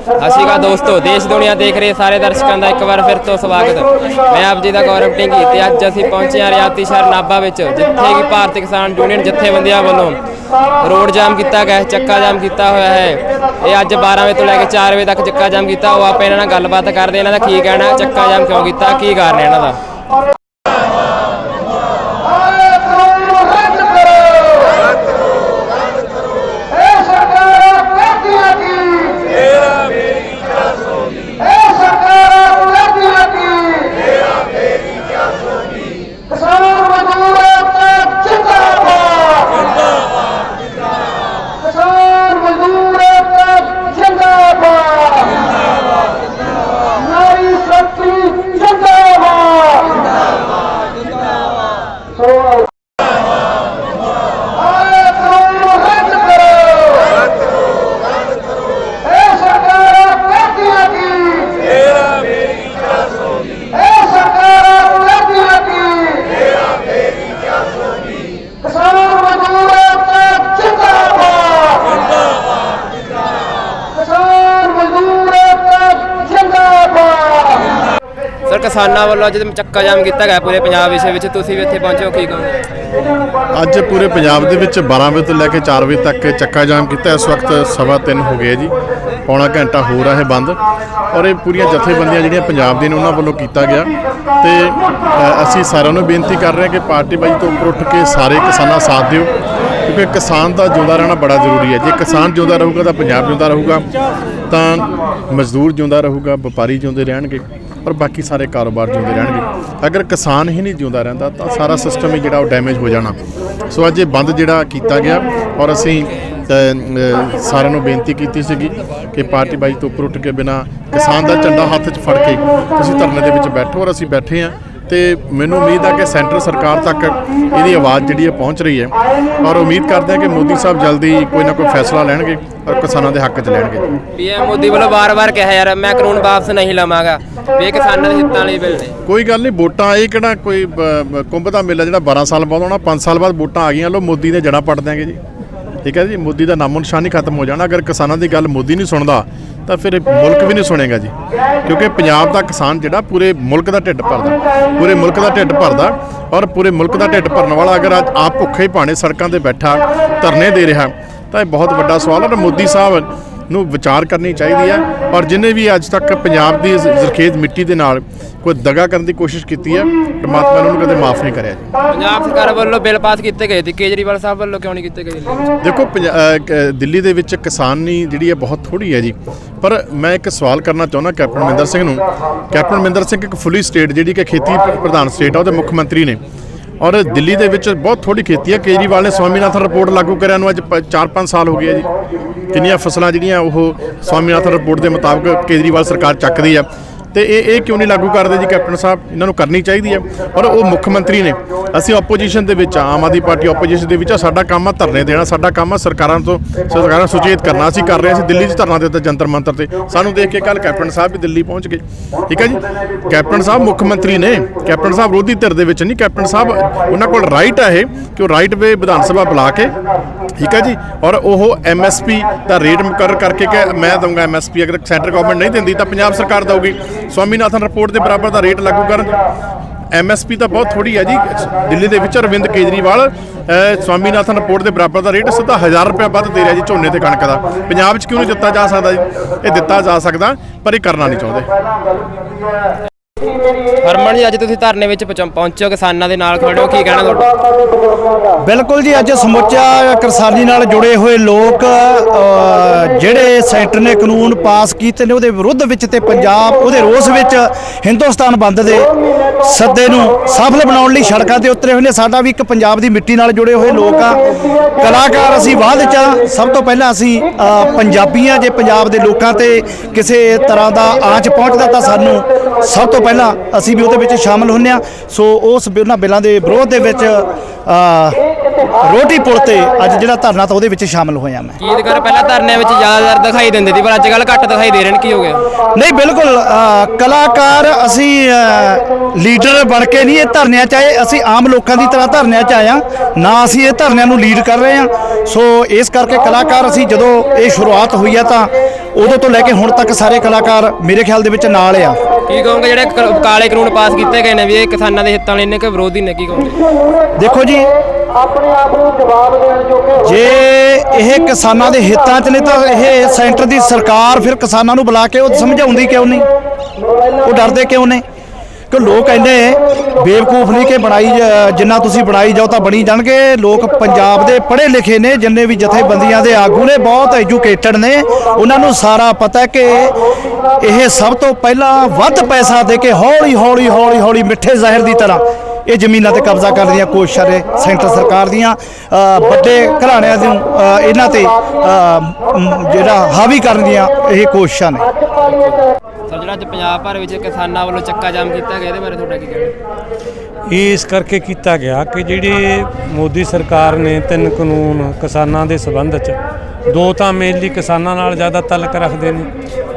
ਸਤਿ ਸ਼੍ਰੀ ਅਕਾਲ ਦੋਸਤੋ, ਦੇਸ਼ ਦੁਨੀਆ ਦੇਖ ਰਹੇ ਸਾਰੇ ਦਰਸ਼ਕਾਂ ਦਾ ਇੱਕ ਵਾਰ ਫਿਰ ਤੋਂ ਸਵਾਗਤ। ਮੈਂ ਆਪ ਜੀ ਦਾ ਗੌਰਵ ਢਿੰਗੀ ਤੇ ਅੱਜ ਅਸੀਂ ਪਹੁੰਚੇ ਹਾਂ ਰਿਆਤੀ ਸ਼ਹਿਰ ਨਾਭਾ ਵਿੱਚ, ਜਿੱਥੇ ਕਿ ਭਾਰਤੀ ਕਿਸਾਨ ਯੂਨੀਅਨ ਜਥੇਬੰਦੀਆਂ ਵੱਲੋਂ ਰੋਡ ਜਾਮ ਕੀਤਾ ਗਿਆ, ਚੱਕਾ ਜਾਮ ਕੀਤਾ ਹੋਇਆ ਹੈ। ਇਹ ਅੱਜ 12 ਵਜੇ ਤੋਂ ਲੈ ਕੇ 4 ਵਜੇ ਤੱਕ ਚੱਕਾ ਜਾਮ ਕੀਤਾ। ਉਹ ਆਪਾਂ ਇਹਨਾਂ ਨਾਲ ਗੱਲਬਾਤ ਕਰਦੇ, ਇਹਨਾਂ ਦਾ ਕੀ ਕਹਿਣਾ, ਚੱਕਾ ਜਾਮ ਕਿਉਂ ਕੀਤਾ, ਕੀ ਕਾਰਨ ਹੈ ਇਹਨਾਂ ਦਾ। ਸਰ, ਕਿਸਾਨਾਂ ਵੱਲੋਂ ਅੱਜ ਚੱਕਾ ਜਾਮ ਕੀਤਾ ਗਿਆ ਪੂਰੇ ਪੰਜਾਬ ਵਿਸ਼ੇ ਵਿੱਚ, ਤੁਸੀਂ ਵੀ ਇੱਥੇ ਪਹੁੰਚੇ ਹੋ, ਕੀ ਕਹੋਗੇ? ਅੱਜ ਪੂਰੇ ਪੰਜਾਬ ਦੇ ਵਿੱਚ 12 ਵਜੇ ਤੋਂ ਲੈ ਕੇ 4 ਵਜੇ ਤੱਕ ਚੱਕਾ ਜਾਮ ਕੀਤਾ। ਇਸ ਵਕਤ 3:15 ਹੋ ਗਏ ਜੀ, ਪੌਣਾ ਘੰਟਾ ਹੋ ਰਿਹਾ ਹੈ ਬੰਦ। ਔਰ ਇਹ ਪੂਰੀਆਂ ਜਥੇਬੰਦੀਆਂ ਜਿਹੜੀਆਂ ਪੰਜਾਬ ਦੀਆਂ ਨੇ ਉਹਨਾਂ ਵੱਲੋਂ ਕੀਤਾ ਗਿਆ। ਤੇ ਅਸੀਂ ਸਾਰਿਆਂ ਨੂੰ ਬੇਨਤੀ ਕਰ ਰਹੇ ਹਾਂ ਕਿ ਪਾਰਟੀ ਬਾਜੀ ਤੋਂ ਉੱਪਰ ਉੱਠ ਕੇ ਸਾਰੇ ਕਿਸਾਨਾਂ ਸਾਥ ਦਿਓ, ਕਿਉਂਕਿ ਕਿਸਾਨ ਦਾ ਜਿਉਂਦਾ ਰਹਿਣਾ ਬੜਾ ਜ਼ਰੂਰੀ ਹੈ। ਜੇ ਕਿਸਾਨ ਜਿਉਂਦਾ ਰਹੂਗਾ ਤਾਂ ਪੰਜਾਬ ਜਿਉਂਦਾ ਰਹੂਗਾ, ਤਾਂ ਮਜ਼ਦੂਰ ਜਿਉਂਦਾ ਰਹੂਗਾ, ਵਪਾਰੀ ਜਿਉਂਦੇ ਰਹਿਣਗੇ, ਔਰ ਬਾਕੀ ਸਾਰੇ ਕਾਰੋਬਾਰ ਜਿਉਂਦੇ ਰਹਿਣਗੇ। ਅਗਰ ਕਿਸਾਨ ਹੀ ਨਹੀਂ ਜਿਉਂਦਾ ਰਹਿੰਦਾ ਤਾਂ ਸਾਰਾ ਸਿਸਟਮ ਹੀ ਜਿਹੜਾ ਉਹ ਡੈਮੇਜ ਹੋ ਜਾਣਾ। ਸੋ ਅੱਜ ਇਹ ਬੰਦ ਜਿਹੜਾ ਕੀਤਾ ਗਿਆ, ਔਰ ਅਸੀਂ ਸਾਰਿਆਂ ਨੂੰ ਬੇਨਤੀ ਕੀਤੀ ਸੀਗੀ ਕਿ ਪਾਰਟੀ ਬਾਜੀ ਤੋਂ ਉੱਪਰ ਉੱਠ ਕੇ ਬਿਨਾਂ ਕਿਸਾਨ ਦਾ ਝੰਡਾ ਹੱਥ 'ਚ ਫੜ ਕੇ ਤੁਸੀਂ ਧਰਨੇ ਦੇ ਵਿੱਚ ਬੈਠੋ। ਔਰ ਅਸੀਂ ਬੈਠੇ ਹਾਂ ਤੇ ਮੈਨੂੰ ਉਮੀਦ ਹੈ ਕਿ ਸੈਂਟਰ ਸਰਕਾਰ ਤੱਕ ਇਹਦੀ ਆਵਾਜ਼ ਜਿਹੜੀ ਹੈ ਪਹੁੰਚ ਰਹੀ ਹੈ। ਔਰ ਉਮੀਦ ਕਰਦੇ ਹਾਂ ਕਿ ਮੋਦੀ ਸਾਹਿਬ ਜਲਦੀ ਕੋਈ ਨਾ ਕੋਈ ਫੈਸਲਾ ਲੈਣਗੇ ਔਰ ਕਿਸਾਨਾਂ ਦੇ ਹੱਕ 'ਚ ਲੈਣਗੇ। ਪੀਐਮ ਮੋਦੀ ਵੱਲੋਂ ਵਾਰ-ਵਾਰ ਕਿਹਾ ਯਾਰ ਮੈਂ ਕਾਨੂੰਨ ਵਾਪਸ ਨਹੀਂ ਲਵਾਂਗਾ, ਵੀ ਇਹ ਕਿਸਾਨਾਂ ਦੇ ਹਿੱਤਾਂ ਲਈ ਬਿੱਲ ਨੇ। ਕੋਈ ਗੱਲ ਨਹੀਂ, ਵੋਟਾਂ ਇਹ ਕਿਹੜਾ ਕੋਈ ਕੁੰਭ ਦਾ ਮੇਲਾ ਜਿਹੜਾ 12 ਸਾਲ ਬਾਅਦ ਆਉਣਾ। 5 ਸਾਲ ਬਾਅਦ ਵੋਟਾਂ ਆ ਗਈਆਂ, ਲੋ ਮੋਦੀ ਦੇ ਜੜ੍ਹਾਂ ਪੱਟ ਦਿਆਂਗੇ ਜੀ, ਠੀਕ ਹੈ ਜੀ। ਮੋਦੀ ਦਾ ਨਾਮੋ ਨਿਸ਼ਾਨ ਹੀ ਖਤਮ ਹੋ ਜਾਣਾ। ਅਗਰ ਕਿਸਾਨਾਂ ਦੀ ਗੱਲ ਮੋਦੀ ਨਹੀਂ ਸੁਣਦਾ ਤਾਂ ਫਿਰ ਮੁਲਕ ਵੀ ਨਹੀਂ ਸੁਣੇਗਾ ਜੀ, ਕਿਉਂਕਿ ਪੰਜਾਬ ਦਾ ਕਿਸਾਨ ਜਿਹੜਾ ਪੂਰੇ ਮੁਲਕ ਦਾ ਢਿੱਡ ਭਰਦਾ, ਪੂਰੇ ਮੁਲਕ ਦਾ ਢਿੱਡ ਭਰਦਾ। ਔਰ ਪੂਰੇ ਮੁਲਕ ਦਾ ਢਿੱਡ ਭਰਨ ਵਾਲਾ ਅਗਰ ਅੱਜ ਆਪ ਭੁੱਖੇ ਭਾਣੇ ਸੜਕਾਂ 'ਤੇ ਬੈਠਾ ਧਰਨੇ ਦੇ ਰਿਹਾ ਤਾਂ ਇਹ ਬਹੁਤ ਵੱਡਾ ਸਵਾਲ ਹੈ। ਔਰ ਮੋਦੀ ਸਾਹਿਬ ਨੂੰ ਵਿਚਾਰ ਕਰਨੀ ਚਾਹੀਦੀ ਹੈ। ਔਰ ਜਿਹਨੇ ਵੀ ਅੱਜ ਤੱਕ ਪੰਜਾਬ ਦੀ ਜ਼ਰਖੇਜ਼ ਮਿੱਟੀ ਦੇ ਨਾਲ ਕੋਈ ਦਗਾ ਕਰਨ ਦੀ ਕੋਸ਼ਿਸ਼ ਕੀਤੀ ਹੈ, ਪਰਮਾਤਮਾ ਨੇ ਉਹਨੂੰ ਕਦੇ ਮਾਫ ਨਹੀਂ ਕਰਿਆ ਜੀ। ਪੰਜਾਬ ਸਰਕਾਰ ਵੱਲੋਂ ਬਿੱਲ ਪਾਸ ਕੀਤੇ ਗਏ ਤੇ ਕੇਜਰੀਵਾਲ ਸਾਹਿਬ ਵੱਲੋਂ ਕਿਉਂ ਨਹੀਂ ਕੀਤੇ ਗਏ? ਦੇਖੋ, ਦਿੱਲੀ ਦੇ ਵਿੱਚ ਕਿਸਾਨੀ ਜਿਹੜੀ ਹੈ ਬਹੁਤ ਥੋੜ੍ਹੀ ਹੈ ਜੀ। ਪਰ ਮੈਂ ਇੱਕ ਸਵਾਲ ਕਰਨਾ ਚਾਹੁੰਦਾ ਕੈਪਟਨ ਅਮਰਿੰਦਰ ਸਿੰਘ ਨੂੰ। ਕੈਪਟਨ ਅਮਰਿੰਦਰ ਸਿੰਘ ਇੱਕ ਫੁੱਲੀ ਸਟੇਟ ਜਿਹੜੀ ਕਿ ਖੇਤੀ ਪ੍ਰਧਾਨ ਸਟੇਟ ਆ, ਉਹਦੇ ਮੁੱਖ ਮੰਤਰੀ ਨੇ। ਔਰ ਦਿੱਲੀ ਦੇ ਵਿੱਚ ਬਹੁਤ ਥੋੜ੍ਹੀ ਖੇਤੀ ਹੈ। ਕੇਜਰੀਵਾਲ ਨੇ ਸਵਾਮੀਨਾਥਨ ਰਿਪੋਰਟ ਲਾਗੂ ਕਰਿਆ ਨੂੰ ਅੱਜ 4-5 ਸਾਲ ਹੋ ਗਏ ਆ ਜੀ। ਕਿੰਨੀਆਂ ਫਸਲਾਂ ਜਿਹੜੀਆਂ ਉਹ ਸਵਾਮੀਨਾਥਨ ਰਿਪੋਰਟ ਦੇ ਮੁਤਾਬਕ ਕੇਜਰੀਵਾਲ ਸਰਕਾਰ ਚੱਕਦੀ ਆ, ਤੇ ਇਹ ਕਿਉਂ ਨਹੀਂ ਲਾਗੂ ਕਰਦੇ ਜੀ ਕੈਪਟਨ ਸਾਹਿਬ? ਇਹਨਾਂ ਨੂੰ ਕਰਨੀ ਚਾਹੀਦੀ ਹੈ। ਔਰ ਉਹ ਮੁੱਖ ਮੰਤਰੀ ਨੇ, ਅਸੀਂ ਆਪੋਜੀਸ਼ਨ ਦੇ ਵਿੱਚ, ਆਮ ਆਦਮੀ ਪਾਰਟੀ ਆਪੋਜੀਸ਼ਨ ਦੇ ਵਿੱਚ, ਸਾਡਾ ਕੰਮ ਆ ਧਰਨੇ ਦੇਣਾ, ਸਾਡਾ ਕੰਮ ਆ ਸਰਕਾਰਾਂ ਸੁਚੇਤ ਕਰਨਾ। ਅਸੀਂ ਕਰ ਰਹੇ ਹਾਂ, ਅਸੀਂ ਦਿੱਲੀ 'ਚ ਧਰਨਾ ਦਿੱਤਾ ਜੰਤਰ ਮੰਤਰ ਤੇ। ਸਾਨੂੰ ਦੇਖ ਕੇ ਕੱਲ ਕੈਪਟਨ ਸਾਹਿਬ ਵੀ ਦਿੱਲੀ ਪਹੁੰਚ ਗਏ, ਠੀਕ ਹੈ ਜੀ। ਕੈਪਟਨ ਸਾਹਿਬ ਮੁੱਖ ਮੰਤਰੀ ਨੇ, ਕੈਪਟਨ ਸਾਹਿਬ ਵਿਰੋਧੀ ਧਿਰ ਦੇ ਵਿੱਚ ਨਹੀਂ। ਕੈਪਟਨ ਸਾਹਿਬ ਉਹਨਾਂ ਕੋਲ ਰਾਈਟ ਹੈ ਇਹ ਕਿ ਉਹ ਰਾਈਟ ਵੇ ਵਿਧਾਨ ਸਭਾ ਬੁਲਾ ਕੇ, ਠੀਕ ਹੈ ਜੀ, ਔਰ ਉਹ MSP ਦਾ ਰੇਟ ਮੁਕਰਰ ਕਰਕੇ ਕਿ ਮੈਂ ਦਊਂਗਾ MSP, ਅਗਰ ਸੈਂਟਰ ਗਵਰਨਮੈਂਟ ਨਹੀਂ ਦਿੰਦੀ ਤਾਂ ਪੰਜਾਬ ਸਰਕਾਰ ਦਊਗੀ। ਸਵਾਮੀਨਾਥਨ ਰਿਪੋਰਟ ਦੇ ਬਰਾਬਰ ਦਾ ਰੇਟ ਲਾਗੂ ਕਰਨ। MSP ਤਾਂ ਬਹੁਤ ਥੋੜ੍ਹੀ ਹੈ ਜੀ। ਦਿੱਲੀ ਦੇ ਵਿੱਚ ਅਰਵਿੰਦ ਕੇਜਰੀਵਾਲ ਸਵਾਮੀਨਾਥਨ ਰਿਪੋਰਟ ਦੇ ਬਰਾਬਰ ਦਾ ਰੇਟ ਸਿੱਧਾ 1000 ਰੁਪਏ ਵੱਧ ਦੇ ਰਿਹਾ ਜੀ ਝੋਨੇ ਤੇ ਕਣਕ ਦਾ। ਪੰਜਾਬ 'ਚ ਕਿਉਂ ਨਹੀਂ ਦਿੱਤਾ ਜਾ ਸਕਦਾ ਜੀ? ਇਹ ਦਿੱਤਾ ਜਾ ਸਕਦਾ, ਪਰ ਇਹ ਕਰਨਾ ਨਹੀਂ ਚਾਹੁੰਦੇ। ਹਰਮਨ ਜੀ, ਅੱਜ ਤੁਸੀਂ ਧਰਨੇ ਵਿੱਚ ਪਹੁੰਚੋ, ਕਿਸਾਨਾਂ ਦੇ ਨਾਲ ਖੜੇ ਹੋ, ਕੀ ਕਹਿਣਾ ਤੁਹਾਡਾ? ਬਿਲਕੁਲ ਜੀ, ਅੱਜ ਸਮੁੱਚਾ ਕਿਸਾਨੀ ਨਾਲ ਜੁੜੇ ਹੋਏ ਲੋਕ ਜਿਹੜੇ ਸੈਂਟਰ ਨੇ ਕਾਨੂੰਨ ਪਾਸ ਕੀਤੇ ਨੇ ਉਹਦੇ ਵਿਰੁੱਧ ਵਿੱਚ ਤੇ ਪੰਜਾਬ ਉਹਦੇ ਰੋਸ ਵਿੱਚ ਹਿੰਦੁਸਤਾਨ ਬੰਦ ਦੇ ਸੱਦੇ ਨੂੰ ਸਫਲ ਬਣਾਉਣ ਲਈ ਸੜਕਾਂ ਤੇ ਉਤਰੇ ਹੋਏ ਨੇ। ਸਾਡਾ ਵੀ ਇੱਕ ਪੰਜਾਬ ਦੀ ਮਿੱਟੀ ਨਾਲ ਜੁੜੇ ਹੋਏ ਲੋਕ ਆ, ਕਲਾਕਾਰ ਅਸੀਂ ਬਾਅਦ 'ਚ। ਸਭ ਤੋਂ ਪਹਿਲਾਂ ਅਸੀਂ ਪੰਜਾਬੀਆਂ, ਜੇ ਪੰਜਾਬ ਦੇ ਲੋਕਾਂ ਤੇ ਕਿਸੇ ਤਰ੍ਹਾਂ ਦਾ ਆਂਚ ਪਹੁੰਚਦਾ ਤਾਂ ਸਾਨੂੰ ਸਭ ਤੋਂ ਪਹਿਲਾਂ ਅਸੀਂ ਵੀ ਉਹਦੇ ਵਿੱਚ ਸ਼ਾਮਲ ਹੁੰਦੇ ਹਾਂ। ਸੋ ਉਸ ਉਹਨਾਂ ਬਿੱਲਾਂ ਦੇ ਵਿਰੋਧ ਦੇ ਵਿੱਚ ਰੋਟੀ ਪੁਲ ਤੇ ਅੱਜ ਜਿਹੜਾ ਧਰਨਾ ਤਾਂ ਉਹਦੇ ਵਿੱਚ ਸ਼ਾਮਲ ਹੋਇਆ ਮੈਂ। ਕੀ ਕਰ ਪਹਿਲਾਂ ਧਰਨੇ ਵਿੱਚ ਜ਼ਿਆਦਾਤਰ ਦਿਖਾਈ ਦਿੰਦੇ ਸੀ, ਪਰ ਅੱਜ ਕੱਲ੍ਹ ਘੱਟ ਦਿਖਾਈ ਦੇ ਰਹੇ ਨੇ, ਕੀ ਹੋ ਗਿਆ? ਨਹੀਂ, ਬਿਲਕੁਲ ਕਲਾਕਾਰ ਅਸੀਂ ਲੀਡਰ ਬਣ ਕੇ ਨਹੀਂ ਇਹ ਧਰਨਿਆਂ 'ਚ ਆਏ, ਅਸੀਂ ਆਮ ਲੋਕਾਂ ਦੀ ਤਰ੍ਹਾਂ ਧਰਨਿਆਂ 'ਚ ਆਏ ਹਾਂ ਨਾ। ਅਸੀਂ ਇਹ ਧਰਨਿਆਂ ਨੂੰ ਲੀਡ ਕਰ ਰਹੇ ਹਾਂ। ਸੋ ਇਸ ਕਰਕੇ ਕਲਾਕਾਰ ਅਸੀਂ ਜਦੋਂ ਇਹ ਸ਼ੁਰੂਆਤ ਹੋਈ ਹੈ ਤਾਂ ਉਦੋਂ ਤੋਂ ਲੈ ਕੇ ਹੁਣ ਤੱਕ ਸਾਰੇ ਕਲਾਕਾਰ ਮੇਰੇ ਖਿਆਲ ਦੇ ਵਿੱਚ ਨਾਲ ਆ। ਕੀ ਕਹੋਗੇ ਜਿਹੜੇ ਕਾਲੇ ਕਾਨੂੰਨ ਪਾਸ ਕੀਤੇ ਗਏ ਨੇ ਵੀ ਇਹ ਕਿਸਾਨਾਂ ਦੇ ਹਿੱਤਾਂ ਲਈ ਨੇ ਕਿ ਵਿਰੋਧੀ ਨੇ, ਕੀ ਕਹੋਗੇ? ਦੇਖੋ ਜੀ, ਆਪਣੇ ਆਪ ਨੂੰ ਜਵਾਬ ਦੇਣ ਜੋਗੇ ਜੇ ਇਹ ਕਿਸਾਨਾਂ ਦੇ ਹਿੱਤਾਂ 'ਚ ਨੇ ਤਾਂ ਇਹ ਸੈਂਟਰ ਦੀ ਸਰਕਾਰ ਫਿਰ ਕਿਸਾਨਾਂ ਨੂੰ ਬੁਲਾ ਕੇ ਉਹ ਸਮਝਾਉਂਦੀ ਕਿਉਂ ਨਹੀਂ? ਉਹ ਡਰਦੇ ਕਿਉਂ ਨੇ? ਕਿ ਲੋਕ ਕਹਿੰਦੇ ਬੇਵਕੂਫ ਨਹੀਂ ਕਿ ਜਿੰਨਾ ਤੁਸੀਂ ਬਣਾਈ ਜਾਓ ਤਾਂ ਬਣੀ ਜਾਣਗੇ। ਲੋਕ ਪੰਜਾਬ ਦੇ ਪੜ੍ਹੇ ਲਿਖੇ ਨੇ, ਜਿੰਨੇ ਵੀ ਜਥੇਬੰਦੀਆਂ ਦੇ ਆਗੂ ਨੇ, ਬਹੁਤ ਐਜੂਕੇਟਡ ਨੇ, ਉਹਨਾਂ ਨੂੰ ਸਾਰਾ ਪਤਾ ਕਿ ਇਹ ਸਭ ਤੋਂ ਪਹਿਲਾਂ ਵੱਧ ਪੈਸਾ ਦੇ ਕੇ ਹੌਲੀ ਹੌਲੀ ਹੌਲੀ ਹੌਲੀ ਮਿੱਠੇ ਜ਼ਹਿਰ ਦੀ ਤਰ੍ਹਾਂ ਇਹ ਜ਼ਮੀਨਾਂ ਤੇ ਕਬਜ਼ਾ ਕਰਨ ਦੀਆਂ ਕੋਸ਼ਿਸ਼ਾਂ ਨੇ ਸੈਂਟਰ ਸਰਕਾਰ ਦੀਆਂ। ਵੱਡੇ ਘਰਾਣਿਆਂ ਨੂੰ ਇਹਨਾਂ ਤੇ ਜਿਹੜਾ ਹਾਵੀ ਕਰਨ ਦੀਆਂ ਇਹ ਕੋਸ਼ਿਸ਼ਾਂ ਨੇ। ਸਰ, ਜਿਹੜਾ ਅੱਜ ਪੰਜਾਬ ਭਰ ਵਿੱਚ ਕਿਸਾਨਾਂ ਵੱਲੋਂ ਚੱਕਾ ਜਾਮ ਕੀਤਾ ਗਿਆ, ਇਹਦੇ ਬਾਰੇ ਤੁਹਾਡਾ ਕੀ ਕਹਿਣਾ? ਇਹ ਇਸ ਕਰਕੇ ਕੀਤਾ ਗਿਆ ਕਿ ਜਿਹੜੇ ਮੋਦੀ ਸਰਕਾਰ ਨੇ 3 ਕਾਨੂੰਨ ਕਿਸਾਨਾਂ ਦੇ ਸੰਬੰਧ 'ਚ, 2 ਤਾਂ ਮੇਨਲੀ ਕਿਸਾਨਾਂ ਨਾਲ ਜ਼ਿਆਦਾ ਤਾਲੁਕ ਰੱਖਦੇ ਨੇ,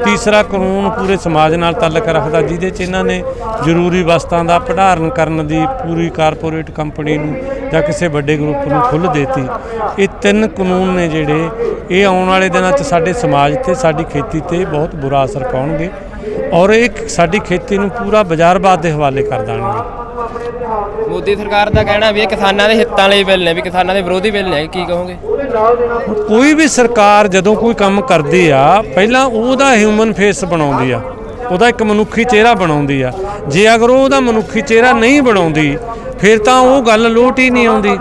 ਤੀਸਰਾ ਕਾਨੂੰਨ ਪੂਰੇ ਸਮਾਜ ਨਾਲ ਤਾਲੁਕ ਰੱਖਦਾ, ਜਿਹਦੇ 'ਚ ਇਹਨਾਂ ਨੇ ਜ਼ਰੂਰੀ ਵਸਤਾਂ ਦਾ ਭੰਡਾਰਨ ਕਰਨ ਦੀ ਪੂਰੀ ਕਾਰਪੋਰੇਟ ਕੰਪਨੀ ਨੂੰ ਜਾਂ ਕਿਸੇ ਵੱਡੇ ਗਰੁੱਪ ਨੂੰ ਖੁੱਲ੍ਹ ਦੇਤੀ। ਇਹ 3 ਕਾਨੂੰਨ ਨੇ ਜਿਹੜੇ ਇਹ ਆਉਣ ਵਾਲੇ ਦਿਨਾਂ 'ਚ ਸਾਡੇ ਸਮਾਜ ਤੇ ਸਾਡੀ ਖੇਤੀ ਤੇ ਬਹੁਤ ਬੁਰਾ ਅਸਰ ਪਾਉਣਗੇ ਔਰ ਇਹ ਸਾਡੀ ਖੇਤੀ ਨੂੰ ਪੂਰਾ ਬਾਜ਼ਾਰਵਾਦ ਦੇ ਹਵਾਲੇ ਕਰ ਦੇਣਗੇ। ਮੋਦੀ ਸਰਕਾਰ ਦਾ ਕਹਿਣਾ ਵੀ ਇਹ ਕਿਸਾਨਾਂ ਦੇ ਹਿੱਤਾਂ ਲਈ ਬਿੱਲ ਨੇ, ਵੀ ਕਿਸਾਨਾਂ ਦੇ ਵਿਰੋਧੀ ਬਿੱਲ ਨੇ, ਕੀ ਕਹੋਗੇ? ਕੋਈ ਵੀ ਸਰਕਾਰ ਜਦੋਂ ਕੋਈ ਕੰਮ ਕਰਦੀ ਆ ਪਹਿਲਾਂ ਉਹਦਾ ਹਿਊਮਨ ਫੇਸ ਬਣਾਉਂਦੀ ਆ, ਉਹਦਾ ਇੱਕ ਮਨੁੱਖੀ ਚਿਹਰਾ ਬਣਾਉਂਦੀ ਆ। ਜੇ ਅਗਰ ਉਹਦਾ ਮਨੁੱਖੀ ਚਿਹਰਾ ਨਹੀਂ ਬਣਾਉਂਦੀ ਫਿਰ ਤਾਂ ਉਹ ਗੱਲ ਲੋਟ ਹੀ ਨਹੀਂ ਆਉਂਦੀ।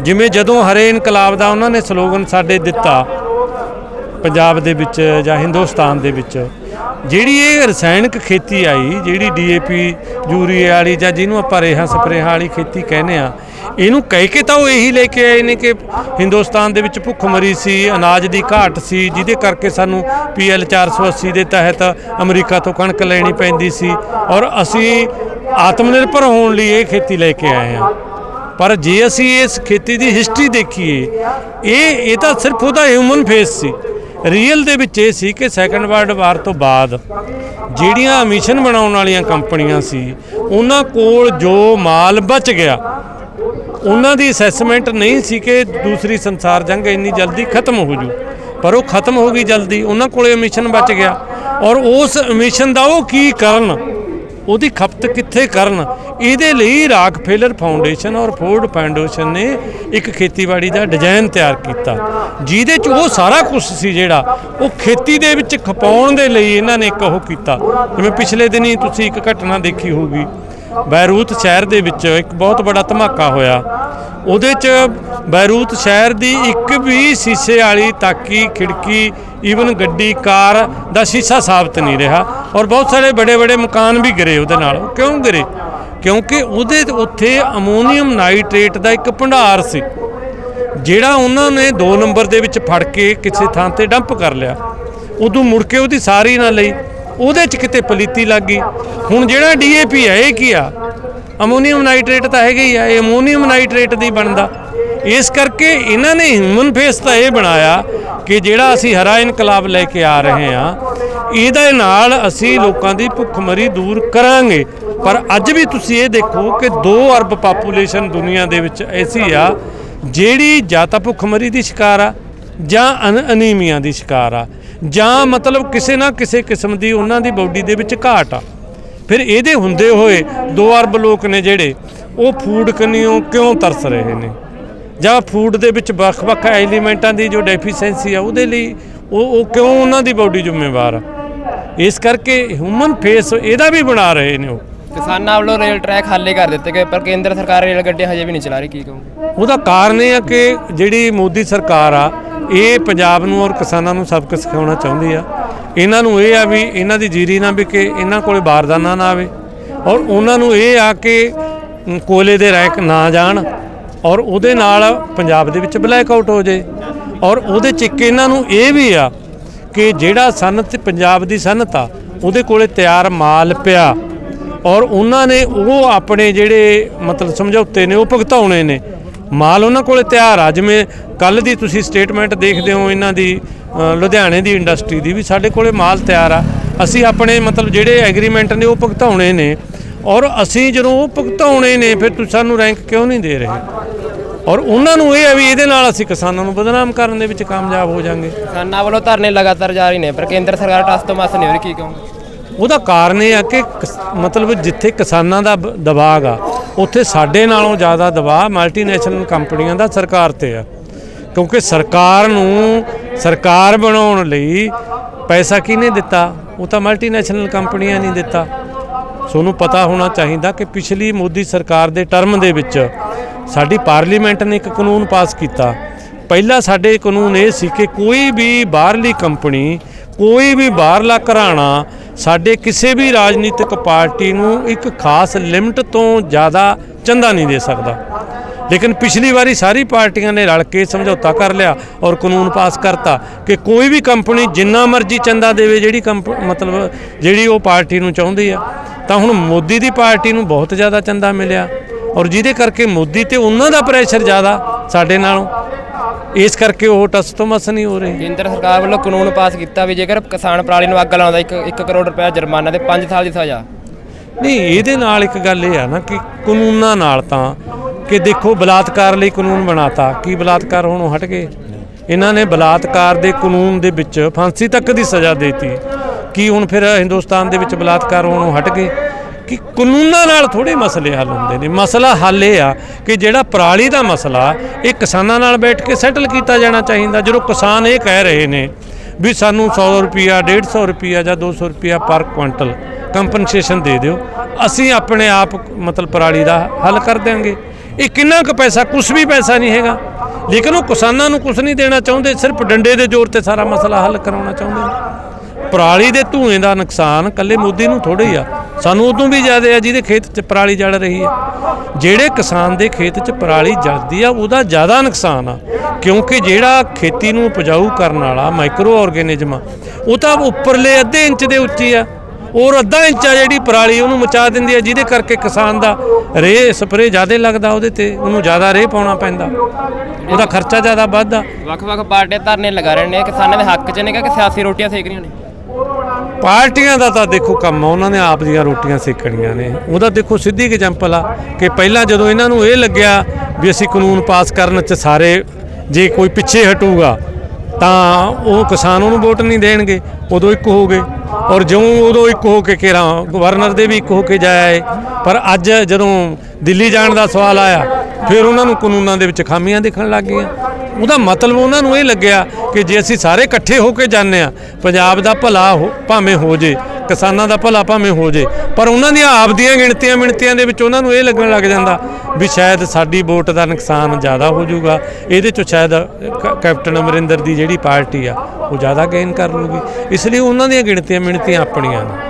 ਜਿਵੇਂ ਜਦੋਂ ਹਰੇ ਇਨਕਲਾਬ ਦਾ ਉਹਨਾਂ ਨੇ ਸਲੋਗਨ ਸਾਡੇ ਦਿੱਤਾ ਪੰਜਾਬ ਦੇ ਵਿੱਚ ਜਾਂ ਹਿੰਦੁਸਤਾਨ ਦੇ ਵਿੱਚ, ਜਿਹੜੀ ਇਹ ਰਸਾਇਣਿਕ ਖੇਤੀ ਆਈ, ਜਿਹੜੀ DAP ਯੂਰੀਏ ਵਾਲੀ ਜਾਂ ਜਿਹਨੂੰ ਆਪਾਂ ਰੇਹਾਂ ਸਪਰੇਹਾਂ ਵਾਲੀ ਖੇਤੀ ਕਹਿੰਦੇ ਆ, ਇਹਨੂੰ ਕਹਿ ਕੇ ਤਾਂ ਉਹ ਇਹੀ ਲੈ ਕੇ ਆਏ ਨੇ ਕਿ ਹਿੰਦੁਸਤਾਨ ਦੇ ਵਿੱਚ ਭੁੱਖਮਰੀ ਸੀ, ਅਨਾਜ ਦੀ ਘਾਟ ਸੀ, ਜਿਹਦੇ ਕਰਕੇ ਸਾਨੂੰ PL 480 ਦੇ ਤਹਿਤ ਅਮਰੀਕਾ ਤੋਂ ਕਣਕ ਲੈਣੀ ਪੈਂਦੀ ਸੀ ਔਰ ਅਸੀਂ ਆਤਮ ਨਿਰਭਰ ਹੋਣ ਲਈ ਇਹ ਖੇਤੀ ਲੈ ਕੇ ਆਏ ਹਾਂ। ਪਰ ਜੇ ਅਸੀਂ ਇਸ ਖੇਤੀ ਦੀ ਹਿਸਟਰੀ ਦੇਖੀਏ, ਇਹ ਤਾਂ ਸਿਰਫ ਉਹਦਾ ਹਿਊਮਨ ਫੇਸ ਸੀ। ਰੀਅਲ ਦੇ ਵਿੱਚ ਇਹ ਸੀ ਕਿ ਸੈਕੰਡ ਵਰਲਡ ਵਾਰ ਤੋਂ ਬਾਅਦ ਜਿਹੜੀਆਂ ਐਮਿਸ਼ਨ ਬਣਾਉਣ ਵਾਲੀਆਂ ਕੰਪਨੀਆਂ ਸੀ, ਉਹਨਾਂ ਕੋਲ ਜੋ ਮਾਲ ਬਚ ਗਿਆ, ਉਹਨਾਂ ਦੀ ਅਸੈਸਮੈਂਟ ਨਹੀਂ ਸੀ ਕਿ ਦੂਸਰੀ ਸੰਸਾਰ ਜੰਗ ਇੰਨੀ ਜਲਦੀ ਖਤਮ ਹੋ ਜੂ, ਪਰ ਉਹ ਖਤਮ ਹੋ ਗਈ ਜਲਦੀ। ਉਹਨਾਂ ਕੋਲ ਐਮਿਸ਼ਨ ਬਚ ਗਿਆ ਔਰ ਉਸ ਐਮਿਸ਼ਨ ਦਾ ਉਹ ਕੀ ਕਰਨ, ਉਹਦੀ ਖਪਤ ਕਿੱਥੇ ਕਰਨ, ਇਹਦੇ ਲਈ ਰਾਕਫੇਲਰ ਫਾਊਂਡੇਸ਼ਨ ਔਰ ਫੋਰਡ ਫਾਊਂਡੇਸ਼ਨ ਨੇ ਇੱਕ ਖੇਤੀਬਾੜੀ ਦਾ ਡਿਜ਼ਾਈਨ ਤਿਆਰ ਕੀਤਾ, ਜਿਹਦੇ 'ਚ ਉਹ ਸਾਰਾ ਕੁਝ ਸੀ ਜਿਹੜਾ ਉਹ ਖੇਤੀ ਦੇ ਵਿੱਚ ਖਪਾਉਣ ਦੇ ਲਈ ਇਹਨਾਂ ਨੇ ਇੱਕ ਉਹ ਕੀਤਾ। ਜਿਵੇਂ ਪਿਛਲੇ ਦਿਨੀ ਤੁਸੀਂ ਇੱਕ ਘਟਨਾ ਦੇਖੀ ਹੋਊਗੀ, ਬੈਰੂਤ ਸ਼ਹਿਰ ਦੇ ਵਿੱਚ ਇੱਕ ਬਹੁਤ ਬੜਾ ਧਮਾਕਾ ਹੋਇਆ। ਉਹਦੇ 'ਚ ਬੈਰੂਤ ਸ਼ਹਿਰ ਦੀ ਇੱਕ ਵੀ ਸ਼ੀਸ਼ੇ ਵਾਲੀ ਤਾਕੀ, ਖਿੜਕੀ, ਈਵਨ ਗੱਡੀ, ਕਾਰ ਦਾ ਸ਼ੀਸ਼ਾ ਸਾਬਤ ਨਹੀਂ ਰਿਹਾ ਔਰ ਬਹੁਤ ਸਾਰੇ ਬੜੇ ਬੜੇ ਮਕਾਨ ਵੀ ਗਿਰੇ ਉਹਦੇ ਨਾਲ। ਉਹ ਕਿਉਂ ਗਿਰੇ? ਕਿਉਂਕਿ ਉਹਦੇ ਉੱਥੇ ਅਮੋਨੀਅਮ ਨਾਈਟ੍ਰੇਟ ਦਾ ਇੱਕ ਭੰਡਾਰ ਸੀ, ਜਿਹੜਾ ਉਹਨਾਂ ਨੇ 2 ਨੰਬਰ ਦੇ ਵਿੱਚ ਫੜ ਕੇ ਕਿਸੇ ਥਾਂ ਤੇ ਡੰਪ ਕਰ ਲਿਆ। ਉਦੋਂ ਮੁੜ ਕੇ ਉਹਦੀ ਸਾਰੀ ਨਾ ਲਈ, ਉਹਦੇ 'ਚ ਕਿਤੇ ਪਲੀਤੀ ਲੱਗ ਗਈ। ਹੁਣ ਜਿਹੜਾ DAP ਹੈ ਇਹ ਕੀ ਆ? ਅਮੋਨੀਅਮ ਨਾਈਟ੍ਰੇਟ ਤਾਂ ਹੈਗਾ ਹੀ ਆ, ਇਹ ਅਮੋਨੀਅਮ ਨਾਈਟ੍ਰੇਟ ਦੀ ਬਣਦਾ। ਇਸ ਕਰਕੇ ਇਹਨਾਂ ਨੇ ਹਿਊਮਨ ਫੇਸ ਤਾਂ ਇਹ ਬਣਾਇਆ ਕਿ ਜਿਹੜਾ ਅਸੀਂ ਹਰਾ ਇਨਕਲਾਬ ਲੈ ਕੇ ਆ ਰਹੇ ਹਾਂ, ਇਹਦੇ ਨਾਲ ਅਸੀਂ ਲੋਕਾਂ ਦੀ ਭੁੱਖਮਰੀ ਦੂਰ ਕਰਾਂਗੇ। ਪਰ ਅੱਜ ਵੀ ਤੁਸੀਂ ਇਹ ਦੇਖੋ ਕਿ 2 ਅਰਬ ਪਾਪੂਲੇਸ਼ਨ ਦੁਨੀਆ ਦੇ ਵਿੱਚ ਐਸੀ ਆ ਜਿਹੜੀ ਜਾਂ ਤਾਂ ਭੁੱਖਮਰੀ ਦੀ ਸ਼ਿਕਾਰ ਆ ਜਾਂ ਅਨੀਮੀਆ ਦੀ ਸ਼ਿਕਾਰ ਆ, ਜਾਂ ਮਤਲਬ ਕਿਸੇ ਨਾ ਕਿਸੇ ਕਿਸਮ ਦੀ ਉਹਨਾਂ ਦੀ ਬੋਡੀ ਦੇ ਵਿੱਚ ਘਾਟ ਆ। ਫਿਰ ਇਹਦੇ ਹੁੰਦੇ ਹੋਏ 2 ਅਰਬ ਲੋਕ ਨੇ ਜਿਹੜੇ ਉਹ ਫੂਡ ਕਨੀਓ ਕਿਉਂ ਤਰਸ ਰਹੇ ਨੇ, ਜਾਂ ਫੂਡ ਦੇ ਵਿੱਚ ਵੱਖ-ਵੱਖ ਐਲੀਮੈਂਟਾਂ ਦੀ ਜੋ ਡੈਫੀਸ਼ੈਂਸੀ ਆ ਉਹਦੇ ਲਈ ਉਹ ਕਿਉਂ ਉਹਨਾਂ ਦੀ ਬੋਡੀ ਜ਼ਿੰਮੇਵਾਰ ਆ। ਇਸ ਕਰਕੇ ਹਿਊਮਨ ਫੇਸ ਇਹਦਾ ਵੀ ਬਣਾ ਰਹੇ ਨੇ। ਉਹ ਕਿਸਾਨਾਂ ਵੱਲੋਂ ਰੇਲ ਟਰੈਕ ਹਾਲੇ ਕਰ ਦਿੱਤੇ ਗਏ ਪਰ ਕੇਂਦਰ ਸਰਕਾਰ ਰੇਲ ਗੱਡੀਆਂ ਹਜੇ ਵੀ ਨਹੀਂ ਚਲਾ ਰਹੀ, ਕੀ ਕਹੋਗੇ? ਉਹਦਾ ਕਾਰਨ ਇਹ ਆ ਕਿ ਜਿਹੜੀ ਮੋਦੀ ਸਰਕਾਰ ਆ ਇਹ ਪੰਜਾਬ ਨੂੰ ਔਰ ਕਿਸਾਨਾਂ ਨੂੰ ਸਬਕ ਸਿਖਾਉਣਾ ਚਾਹੁੰਦੀ ਆ। ਇਹਨਾਂ ਨੂੰ ਇਹ ਆ ਵੀ ਇਹਨਾਂ ਦੀ ਜੀਰੀ ਨਾ ਵਿਕੇ, ਇਹਨਾਂ ਕੋਲ ਬਾਰਦਾਨਾ ਨਾ ਆਵੇ ਔਰ ਉਹਨਾਂ ਨੂੰ ਇਹ ਆ ਕਿ ਕੋਲੇ ਦੇ ਰੈਕ ਨਾ ਜਾਣ ਔਰ ਉਹਦੇ ਨਾਲ ਪੰਜਾਬ ਦੇ ਵਿੱਚ ਬਲੈਕ ਆਊਟ ਹੋ ਜਾਏ। ਔਰ ਉਹਦੇ 'ਚ ਇੱਕ ਇਹਨਾਂ ਨੂੰ ਇਹ ਵੀ ਆ ਕਿ ਜਿਹੜਾ ਸਨਅਤ ਪੰਜਾਬ ਦੀ ਸਨਅਤ ਆ ਉਹਦੇ ਕੋਲੇ ਤਿਆਰ ਮਾਲ ਪਿਆ ਔਰ ਉਹਨਾਂ ਨੇ ਉਹ ਆਪਣੇ ਜਿਹੜੇ ਮਤਲਬ ਸਮਝੌਤੇ ਨੇ ਉਹ ਭੁਗਤਾਉਣੇ ਨੇ। ਮਾਲ ਉਹਨਾਂ ਕੋਲੇ ਤਿਆਰ ਆ। ਜਿਵੇਂ ਕੱਲ੍ਹ ਦੀ ਤੁਸੀਂ ਸਟੇਟਮੈਂਟ ਦੇਖਦੇ ਹੋ ਇਹਨਾਂ ਦੀ ਲੁਧਿਆਣੇ ਦੀ ਇੰਡਸਟਰੀ ਦੀ, ਵੀ ਸਾਡੇ ਕੋਲੇ ਮਾਲ ਤਿਆਰ ਆ, ਅਸੀਂ ਆਪਣੇ ਮਤਲਬ ਜਿਹੜੇ ਐਗਰੀਮੈਂਟ ਨੇ ਉਹ ਭੁਗਤਾਉਣੇ ਨੇ ਔਰ ਅਸੀਂ ਜਦੋਂ ਉਹ ਭੁਗਤਾਉਣੇ ਨੇ ਫਿਰ ਤੁਸੀਂ ਸਾਨੂੰ ਰੈਂਕ ਕਿਉਂ ਨਹੀਂ ਦੇ ਰਹੇ? ਔਰ ਉਹਨਾਂ ਨੂੰ ਇਹ ਹੈ ਵੀ ਇਹਦੇ ਨਾਲ ਅਸੀਂ ਕਿਸਾਨਾਂ ਨੂੰ ਬਦਨਾਮ ਕਰਨ ਦੇ ਵਿੱਚ ਕਾਮਯਾਬ ਹੋ ਜਾਾਂਗੇ। ਕਿਸਾਨਾਂ ਵੱਲੋਂ ਧਰਨੇ ਲਗਾਤਾਰ ਜਾਰੀ ਨੇ ਪਰ ਕੇਂਦਰ ਸਰਕਾਰ ਟਸ ਤੋਂ ਮਸ ਨਹੀਂ ਹੋ ਰਹੀ, ਕੀ ਕਹੋਗੇ? ਉਹਦਾ ਕਾਰਨ ਇਹ ਆ ਕਿ ਮਤਲਬ ਜਿੱਥੇ ਕਿਸਾਨਾਂ ਦਾ ਦਬਾਅ ਆ ਉੱਥੇ ਸਾਡੇ ਨਾਲੋਂ ਜ਼ਿਆਦਾ ਦਬਾਅ ਮਲਟੀਨੈਸ਼ਨਲ ਕੰਪਨੀਆਂ ਦਾ ਸਰਕਾਰ ਤੇ ਆ, ਕਿਉਂਕਿ ਸਰਕਾਰ ਨੂੰ ਸਰਕਾਰ ਬਣਾਉਣ ਲਈ ਪੈਸਾ ਕਿਹਨੇ ਦਿੱਤਾ? ਉਹ ਤਾਂ ਮਲਟੀਨੈਸ਼ਨਲ ਕੰਪਨੀਆਂ ਨੇ ਦਿੱਤਾ। ਤੁਹਾਨੂੰ ਪਤਾ ਹੋਣਾ ਚਾਹੀਦਾ ਕਿ ਪਿਛਲੀ ਮੋਦੀ ਸਰਕਾਰ ਦੇ ਟਰਮ ਦੇ ਵਿੱਚ ਸਾਡੀ ਪਾਰਲੀਮੈਂਟ ਨੇ ਇੱਕ ਕਾਨੂੰਨ ਪਾਸ ਕੀਤਾ। ਪਹਿਲਾ ਸਾਡੇ ਕਾਨੂੰਨ ਇਹ ਸੀ ਕਿ ਕੋਈ ਵੀ ਬਾਹਰਲੀ ਕੰਪਨੀ, ਕੋਈ ਵੀ ਬਾਹਰਲਾ ਘਰਾਣਾ ਸਾਡੇ ਕਿਸੇ ਵੀ ਰਾਜਨੀਤਿਕ ਪਾਰਟੀ ਨੂੰ ਇੱਕ ਖਾਸ ਲਿਮਟ ਤੋਂ ਜ਼ਿਆਦਾ ਚੰਦਾ ਨਹੀਂ ਦੇ ਸਕਦਾ। ਲੇਕਿਨ ਪਿਛਲੀ ਵਾਰੀ ਸਾਰੀ ਪਾਰਟੀਆਂ ਨੇ ਰਲ ਕੇ ਸਮਝੌਤਾ ਕਰ ਲਿਆ ਔਰ ਕਾਨੂੰਨ ਪਾਸ ਕਰਤਾ ਕਿ ਕੋਈ ਵੀ ਕੰਪਨੀ ਜਿੰਨਾ ਮਰਜ਼ੀ ਚੰਦਾ ਦੇਵੇ, ਜਿਹੜੀ ਉਹ ਪਾਰਟੀ ਨੂੰ ਚਾਹੁੰਦੀ ਆ। ਤਾਂ ਹੁਣ ਮੋਦੀ ਦੀ ਪਾਰਟੀ ਨੂੰ ਬਹੁਤ ਜ਼ਿਆਦਾ ਚੰਦਾ ਮਿਲਿਆ ਔਰ ਜਿਹਦੇ ਕਰਕੇ ਮੋਦੀ ਤੇ ਉਹਨਾਂ ਦਾ ਪ੍ਰੈਸ਼ਰ ਜ਼ਿਆਦਾ ਸਾਡੇ ਨਾਲੋਂ, ਇਸ ਕਰਕੇ ਉਹ ਟਸ ਤੋਂ ਮਸ ਨਹੀਂ ਹੋ ਰਹੇ। ਕੇਂਦਰ ਸਰਕਾਰ ਵੱਲੋਂ ਕਾਨੂੰਨ ਪਾਸ ਕੀਤਾ ਵੀ ਜੇਕਰ ਕਿਸਾਨ ਪਰਾਲੀ ਨੂੰ ਅੱਗ ਲਾਉਂਦਾ 1 ਕਰੋੜ ਰੁਪਏ ਜੁਰਮਾਨਾ ਤੇ 5 ਸਾਲ ਦੀ ਸਜ਼ਾ। ਨਹੀਂ, ਇਹਦੇ ਨਾਲ ਇੱਕ ਗੱਲ ਇਹ ਆ ਨਾ ਕਿ ਕਾਨੂੰਨਾਂ ਨਾਲ ਤਾਂ ਕਿ ਦੇਖੋ ਬਲਾਤਕਾਰ ਲਈ ਕਾਨੂੰਨ ਬਣਾਤਾ, ਕੀ ਬਲਾਤਕਾਰ ਹੋਣੋਂ ਹਟ ਗਏ? ਇਹਨਾਂ ਨੇ ਬਲਾਤਕਾਰ ਦੇ ਕਾਨੂੰਨ ਦੇ ਵਿੱਚ ਫਾਂਸੀ ਤੱਕ ਦੀ ਸਜ਼ਾ ਦੇਤੀ, ਕੀ ਹੁਣ ਫਿਰ ਹਿੰਦੁਸਤਾਨ ਦੇ ਵਿੱਚ ਬਲਾਤਕਾਰ ਹੋਣੋਂ ਹਟ ਗਏ? ਕਿ ਕਾਨੂੰਨਾਂ ਨਾਲ ਥੋੜ੍ਹੇ ਮਸਲੇ ਹੱਲ ਹੁੰਦੇ ਨੇ। ਮਸਲਾ ਹੱਲ ਇਹ ਆ ਕਿ ਜਿਹੜਾ ਪਰਾਲੀ ਦਾ ਮਸਲਾ ਇਹ ਕਿਸਾਨਾਂ ਨਾਲ ਬੈਠ ਕੇ ਸੈਟਲ ਕੀਤਾ ਜਾਣਾ ਚਾਹੀਦਾ। ਜਦੋਂ ਕਿਸਾਨ ਇਹ ਕਹਿ ਰਹੇ ਨੇ ਵੀ ਸਾਨੂੰ 100 ਰੁਪਿਆ 150 ਰੁਪਿਆ ਜਾਂ 200 ਰੁਪਿਆ ਪਰ ਕੁਇੰਟਲ ਕੰਪਨਸੇਸ਼ਨ ਦੇ ਦਿਓ, ਅਸੀਂ ਆਪਣੇ ਆਪ ਪਰਾਲੀ ਦਾ ਹੱਲ ਕਰ ਦਿਆਂਗੇ। ਇਹ ਕਿੰਨਾ ਕੁ ਪੈਸਾ? ਕੁਛ ਵੀ ਪੈਸਾ ਨਹੀਂ ਹੈਗਾ, ਲੇਕਿਨ ਉਹ ਕਿਸਾਨਾਂ ਨੂੰ ਕੁਛ ਨਹੀਂ ਦੇਣਾ ਚਾਹੁੰਦੇ, ਸਿਰਫ ਡੰਡੇ ਦੇ ਜ਼ੋਰ ਤੇ ਸਾਰਾ ਮਸਲਾ ਹੱਲ ਕਰਾਉਣਾ ਚਾਹੁੰਦੇ ਨੇ। ਪਰਾਲੀ ਦੇ ਧੂਏ ਦਾ ਨੁਕਸਾਨ ਇਕੱਲੇ ਮੋਦੀ ਨੂੰ ਥੋੜ੍ਹਾ ਹੀ ਆ, ਸਾਨੂੰ ਉਦੋਂ ਵੀ ਜ਼ਿਆਦਾ ਆ ਜਿਹਦੇ ਖੇਤ 'ਚ ਪਰਾਲੀ ਜਲ ਰਹੀ ਹੈ। ਜਿਹੜੇ ਕਿਸਾਨ ਦੇ ਖੇਤ 'ਚ ਪਰਾਲੀ ਜਲਦੀ ਆ ਉਹਦਾ ਜ਼ਿਆਦਾ ਨੁਕਸਾਨ ਆ, ਕਿਉਂਕਿ ਜਿਹੜਾ ਖੇਤੀ ਨੂੰ ਉਪਜਾਊ ਕਰਨ ਵਾਲਾ ਮਾਈਕਰੋ ਆਰਗੇਨਿਜ਼ਮ ਆ ਉਹ ਤਾਂ ਉੱਪਰਲੇ ਅੱਧੇ ਇੰਚ ਦੇ ਉੱਚੀ ਆ, ਔਰ ਅੱਧਾ ਇੰਚ ਆ ਜਿਹੜੀ ਪਰਾਲੀ ਉਹਨੂੰ ਮਚਾ ਦਿੰਦੀ ਆ, ਜਿਹਦੇ ਕਰਕੇ ਕਿਸਾਨ ਦਾ ਰੇਹ ਸਪਰੇਅ ਜ਼ਿਆਦਾ ਲੱਗਦਾ, ਉਹਦੇ ਤੇ ਉਹਨੂੰ ਜ਼ਿਆਦਾ ਰੇਹ ਪਾਉਣਾ ਪੈਂਦਾ, ਉਹਦਾ ਖਰਚਾ ਜ਼ਿਆਦਾ ਵੱਧਦਾ। ਵੱਖ-ਵੱਖ ਪਾਰਟੀਆਂ ਧਰਨੇ ਲਗਾ ਰਹੇ ਨੇ, ਕਿਸਾਨਾਂ ਦੇ ਹੱਕ 'ਚ ਨੇ ਕਿ ਸਿਆਸੀ ਰੋਟੀਆਂ ਸੇਕ ਰਹੀਆਂ ਨੇ? ਪਾਰਟੀਆਂ ਦਾ ਤਾਂ ਦੇਖੋ ਕੰਮ ਆ, ਉਹਨਾਂ ਨੇ ਆਪ ਦੀਆਂ ਰੋਟੀਆਂ ਸੇਕਣੀਆਂ ਨੇ। ਉਹਦਾ ਦੇਖੋ ਸਿੱਧੀ ਐਗਜ਼ਾਮਪਲ ਆ ਕਿ ਪਹਿਲਾਂ ਜਦੋਂ ਇਹਨਾਂ ਨੂੰ ਇਹ ਲੱਗਿਆ ਵੀ ਅਸੀਂ ਕਾਨੂੰਨ ਪਾਸ ਕਰਨ 'ਚ ਸਾਰੇ ਜੇ ਕੋਈ ਪਿੱਛੇ ਹਟੂਗਾ ਤਾਂ ਉਹ ਕਿਸਾਨ ਉਹਨੂੰ ਵੋਟ ਨਹੀਂ ਦੇਣਗੇ, ਉਦੋਂ ਇੱਕ ਹੋ ਗਏ ਔਰ ਉਦੋਂ ਇੱਕ ਹੋ ਕੇ ਗਵਰਨਰ ਦੇ ਵੀ ਇੱਕ ਹੋ ਕੇ ਜਾਇਆ। ਪਰ ਅੱਜ ਜਦੋਂ ਦਿੱਲੀ ਜਾਣ ਦਾ ਸਵਾਲ ਆਇਆ ਫਿਰ ਉਹਨਾਂ ਨੂੰ ਕਾਨੂੰਨਾਂ ਦੇ ਵਿੱਚ ਖਾਮੀਆਂ ਦਿਖਣ ਲੱਗ ਗਈਆਂ। ਉਹਦਾ ਮਤਲਬ ਉਹਨਾਂ ਨੂੰ ਇਹ ਲੱਗਿਆ ਕਿ ਜੇ ਅਸੀਂ ਸਾਰੇ ਇਕੱਠੇ ਹੋ ਕੇ ਜਾਂਦੇ ਹਾਂ, ਪੰਜਾਬ ਦਾ ਭਲਾ ਭਾਵੇਂ ਹੋ ਜੇ, ਕਿਸਾਨਾਂ ਦਾ ਭਲਾ ਭਾਵੇਂ ਹੋ ਜੇ, ਪਰ ਉਹਨਾਂ ਦੀਆਂ ਆਪ ਦੀਆਂ ਮਿਣਤੀਆਂ ਦੇ ਵਿੱਚ ਉਹਨਾਂ ਨੂੰ ਇਹ ਲੱਗਣ ਲੱਗ ਜਾਂਦਾ ਵੀ ਸ਼ਾਇਦ ਸਾਡੀ ਵੋਟ ਦਾ ਨੁਕਸਾਨ ਜ਼ਿਆਦਾ ਹੋ ਜਾਊਗਾ, ਇਹਦੇ 'ਚੋਂ ਸ਼ਾਇਦ ਕੈਪਟਨ ਅਮਰਿੰਦਰ ਦੀ ਜਿਹੜੀ ਪਾਰਟੀ ਆ ਉਹ ਜ਼ਿਆਦਾ ਗੇਨ ਕਰ ਲੂਗੀ। ਇਸ ਲਈ ਉਹਨਾਂ ਦੀਆਂ ਮਿਣਤੀਆਂ ਆਪਣੀਆਂ ਨੇ।